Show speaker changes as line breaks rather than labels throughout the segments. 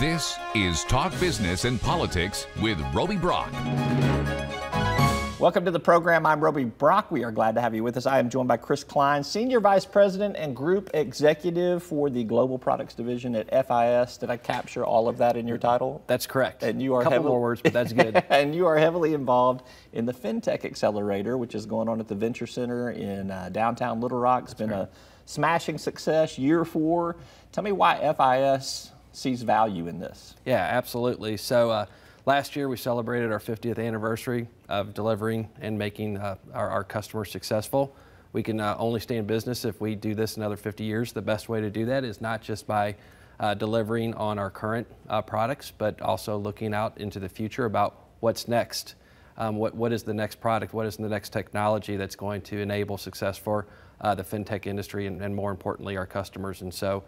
This is Talk Business and Politics with Roby Brock.
Welcome to the program. I'm Roby Brock. We are glad to have you with us. I am joined by Chris Cline, Senior Vice President and Group Executive for the Global Products Division at FIS. Did I capture all of that in your title?
That's correct.
And you are
a couple more words, but that's good.
And you are heavily involved in the FinTech Accelerator, which is going on at the Venture Center in downtown Little Rock. It's been a smashing success, year 4. Tell me why FIS sees value in this.
Yeah, absolutely. So last year we celebrated our 50th anniversary of delivering and making our customers successful. We can only stay in business if we do this another 50 years. The best way to do that is not just by delivering on our current products, but also looking out into the future about what's next. What is the next product? What is the next technology that's going to enable success for the fintech industry and more importantly, our customers? And so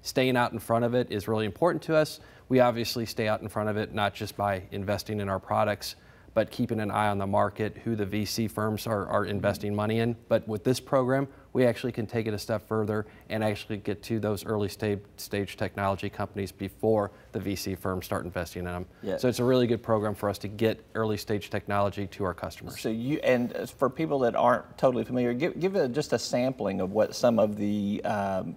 staying out in front of it is really important to us. We obviously stay out in front of it not just by investing in our products, but keeping an eye on the market, who the VC firms are investing money in. But with this program, we actually can take it a step further and actually get to those early stage technology companies before the VC firms start investing in them. Yeah. So it's a really good program for us to get early stage technology to our customers.
So and for people that aren't totally familiar, give just a sampling of what some of the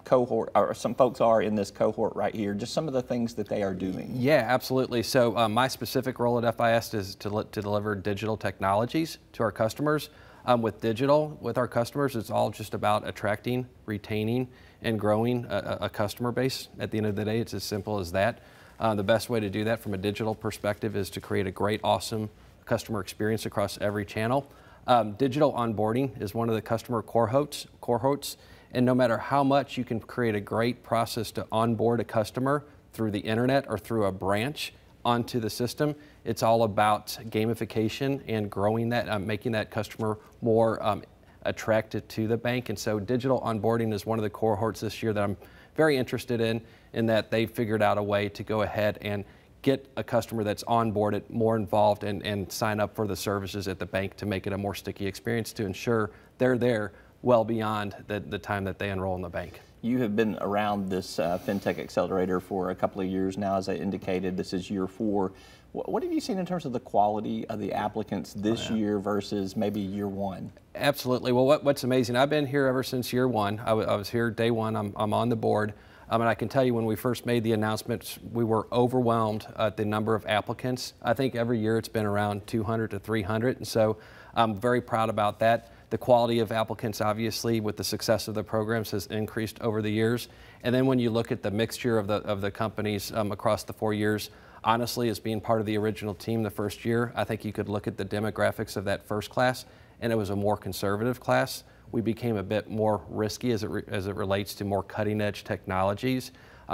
cohort, or some folks are in this cohort right here, just some of the things that they are doing.
Yeah, absolutely. So my specific role at FIS is to deliver digital technologies to our customers. With our customers, it's all just about attracting, retaining, and growing a customer base. At the end of the day, it's as simple as that. The best way to do that from a digital perspective is to create a great, awesome customer experience across every channel. Digital onboarding is one of the customer cohorts, and no matter how much you can create a great process to onboard a customer through the internet or through a branch onto the system, it's all about gamification and growing that, making that customer more attracted to the bank. And so digital onboarding is one of the cohorts this year that I'm very interested in that they figured out a way to go ahead and get a customer that's onboarded more involved and sign up for the services at the bank to make it a more sticky experience to ensure they're there well beyond the time that they enroll in the bank.
You have been around this FinTech Accelerator for a couple of years now. As I indicated, this is year 4. What have you seen in terms of the quality of the applicants this year versus maybe year 1? Absolutely.
Well, what's amazing, I've been here ever since year 1. I was here day 1. I'm on the board. And I can tell you when we first made the announcements, we were overwhelmed at the number of applicants. I think every year it's been around 200 to 300. And so I'm very proud about that. The quality of applicants, obviously, with the success of the programs has increased over the years. And then when you look at the mixture of the companies across the 4 years, honestly, as being part of the original team the first year, I think you could look at the demographics of that first class, and it was a more conservative class. We became a bit more risky as it relates to more cutting-edge technologies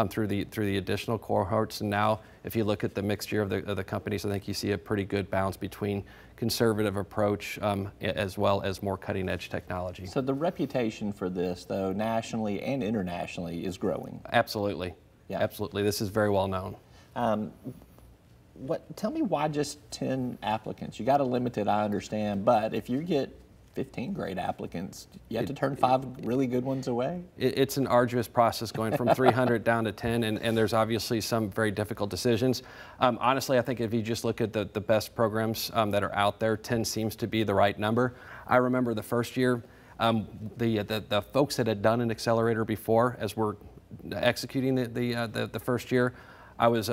through the additional cohorts. And now, if you look at the mixture of the companies, I think you see a pretty good balance between conservative approach as well as more cutting-edge technology.
So the reputation for this, though, nationally and internationally, is growing.
Absolutely. Yeah. Absolutely. This is very well known.
Tell me why just 10 applicants? You got to limit it, I understand, but if you get 15 great applicants, you have to turn 5 really good ones away?
It's an arduous process going from 300 down to 10, and there's obviously some very difficult decisions. Honestly, I think if you just look at the best programs that are out there, 10 seems to be the right number. I remember the first year, the folks that had done an accelerator before, as we're executing the first year, I was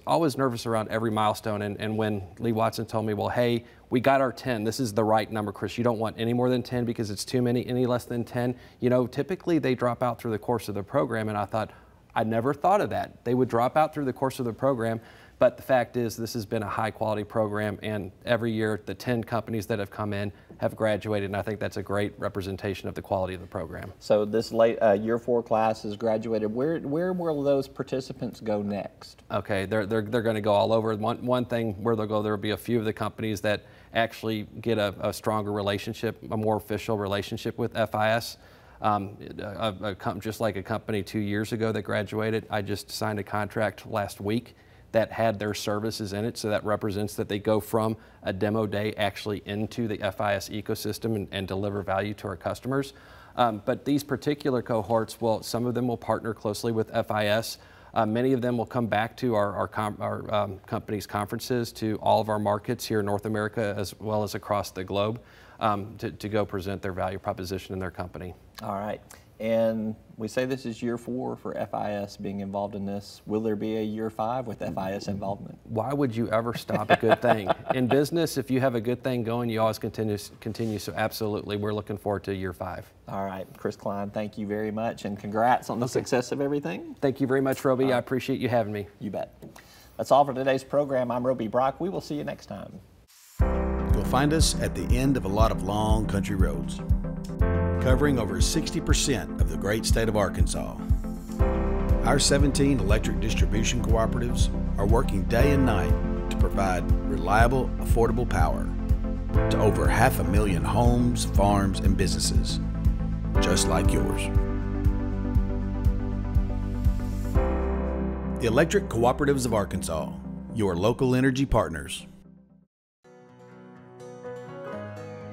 always nervous around every milestone, and when Lee Watson told me, well, hey, we got our 10, this is the right number, Chris. You don't want any more than 10 because it's too many, any less than 10. You know, typically they drop out through the course of the program, and I thought, I never thought of that. They would drop out through the course of the program, but the fact is this has been a high quality program, and every year the 10 companies that have come in have graduated, and I think that's a great representation of the quality of the program.
So this late year 4 class has graduated. Where will those participants go next?
Okay, they're going to go all over. One thing where they'll go, there will be a few of the companies that actually get a stronger relationship, a more official relationship with FIS. Just like a company 2 years ago that graduated, I just signed a contract last week that had their services in it, so that represents that they go from a demo day actually into the FIS ecosystem and deliver value to our customers. But these particular cohorts, well, some of them will partner closely with FIS. Many of them will come back to our company's conferences, to all of our markets here in North America as well as across the globe, to go present their value proposition in their company.
All right. And we say this is year 4 for FIS being involved in this. Will there be a year 5 with FIS involvement?
Why would you ever stop a good thing? In business, if you have a good thing going, you always continue. So absolutely, we're looking forward to year 5.
All right, Chris Cline, thank you very much, and congrats on the success of everything.
Thank you very much, Roby. I appreciate you having me.
You bet. That's all for today's program. I'm Roby Brock. We will see you next time.
You'll find us at the end of a lot of long country roads, covering over 60% of the great state of Arkansas. Our 17 electric distribution cooperatives are working day and night to provide reliable, affordable power to over 500,000 homes, farms, and businesses, just like yours. The Electric Cooperatives of Arkansas, your local energy partners.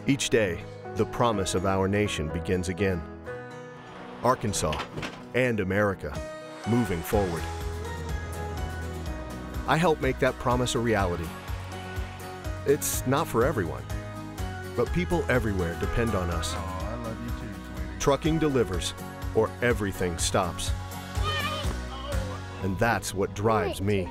Each day, the promise of our nation begins again. Arkansas and America, moving forward. I help make that promise a reality. It's not for everyone, but people everywhere depend on us.
Oh, I love you too, sweetie.
Trucking delivers, or everything stops. And that's what drives me.